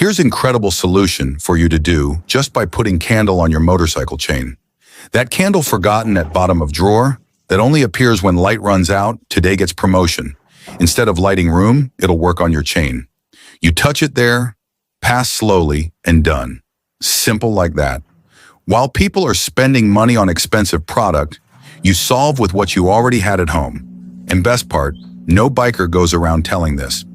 Here's an incredible solution for you to do just by putting candle on your motorcycle chain. That candle forgotten at bottom of drawer that only appears when light runs out, today gets promotion. Instead of lighting room, it'll work on your chain. You touch it there, pass slowly, and done. Simple like that. While people are spending money on expensive product, you solve with what you already had at home. And best part, no biker goes around telling this.